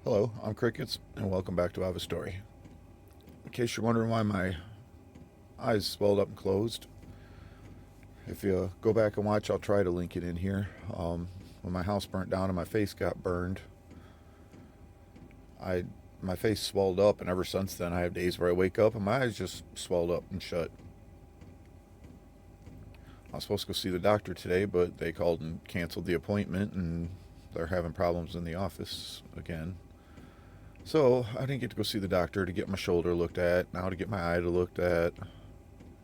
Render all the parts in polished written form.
Hello, I'm Crickets, and welcome back to I Have a Story. In case you're wondering why my eyes swelled up and closed, if you go back and watch, I'll try to link it in here. When my house burnt down and my face got burned, I my face swelled up, and ever since then, I have days where I wake up and my eyes just swelled up and shut. I was supposed to go see the doctor today, but they called and canceled the appointment, and they're having problems in the office again. So I didn't get to go see the doctor to get my shoulder looked at, now to get my eye looked at,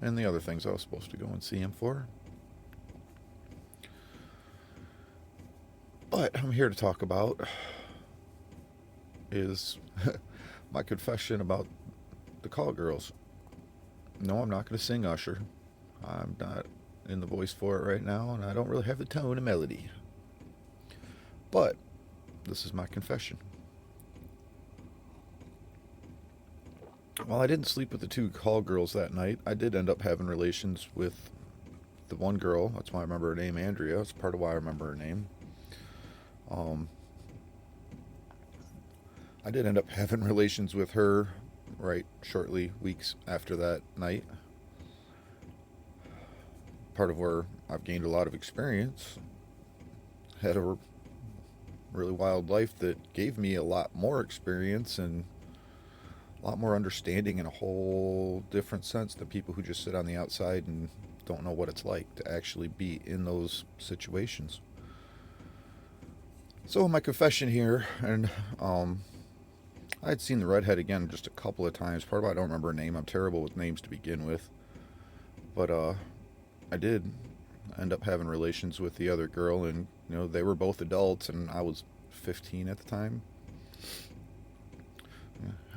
and the other things I was supposed to go and see him for. But I'm here to talk about is my confession about the call girls. No, I'm not going to sing Usher. I'm not in the voice for it right now, and I don't really have the tone and melody. But this is my confession. While I didn't sleep with the two call girls that night, I did end up having relations with the one girl. That's why I remember her name, Andrea. That's part of why I remember her name. Um, I did end up having relations with her right shortly, weeks after that night. Part of where I've gained a lot of experience. Had a really wild life that gave me a lot more experience and a lot more understanding in a whole different sense than people who just sit on the outside and don't know what it's like to actually be in those situations. So my confession here, and I had seen the redhead again just a couple of times. Part of why I don't remember her name. I'm terrible with names to begin with, but I did end up having relations with the other girl, and they were both adults, and I was 15 at the time.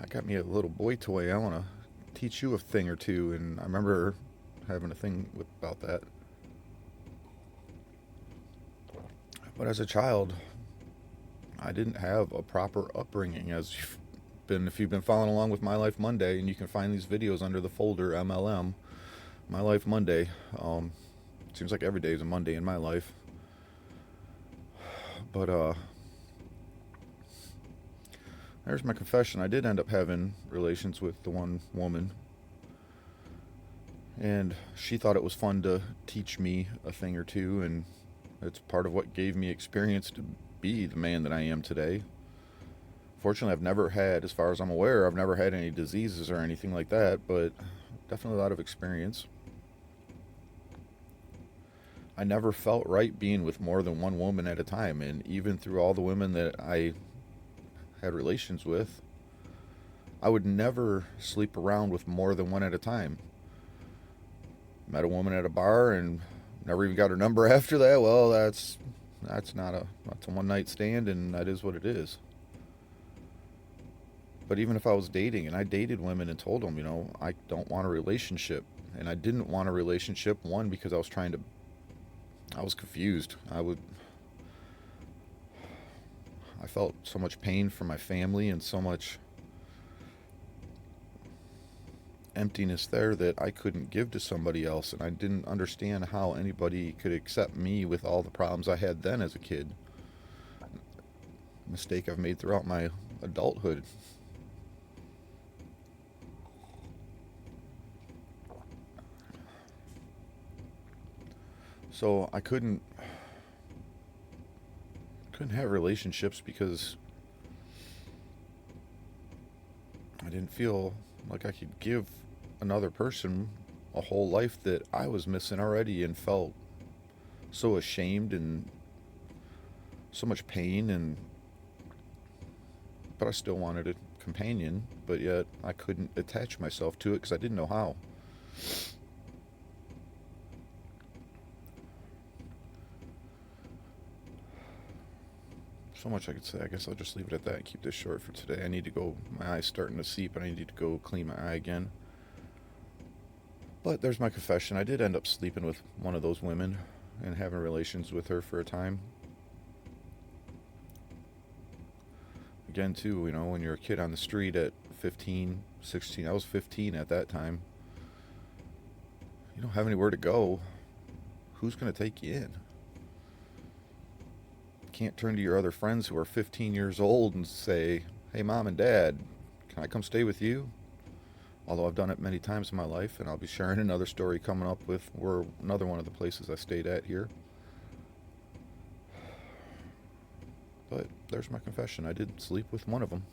I got me a little boy toy. I want to teach you a thing or two, and I remember having a thing about that. But as a child, I didn't have a proper upbringing. If you've been following along with My Life Monday, and you can find these videos under the folder MLM, My Life Monday. Seems like every day is a Monday in my life. But there's my confession. I did end up having relations with the one woman, and she thought it was fun to teach me a thing or two, and it's part of what gave me experience to be the man that I am today. Fortunately, I've never had, as far as I'm aware, I've never had any diseases or anything like that, but definitely a lot of experience. I never felt right being with more than one woman at a time, and even through all the women that I had relations with, I would never sleep around with more than one at a time. Met a woman at a bar and never even got her number after that. Well, that's a one night stand, and that is what it is. But even if I was dating, and I dated women and told them, I don't want a relationship, and I didn't want a relationship, one, because I was confused. I felt so much pain for my family and so much emptiness there that I couldn't give to somebody else, and I didn't understand how anybody could accept me with all the problems I had then as a kid. Mistake I've made throughout my adulthood. So I couldn't have relationships because I didn't feel like I could give another person a whole life that I was missing already, and felt so ashamed and so much pain, and but I still wanted a companion, but yet I couldn't attach myself to it because I didn't know how. So much I could say. I guess I'll just leave it at that and keep this short for today. I need to go. My eye's starting to seep, and I need to go clean my eye again. But there's my confession. I did end up sleeping with one of those women and having relations with her for a time. Again, too, when you're a kid on the street at 15, 16, I was 15 at that time. You don't have anywhere to go. Who's going to take you in? can't turn to your other friends who are 15 years old and say, hey, mom and dad, can I come stay with you? Although I've done it many times in my life, and I'll be sharing another story coming up with where another one of the places I stayed at here. But there's my confession. I did sleep with one of them.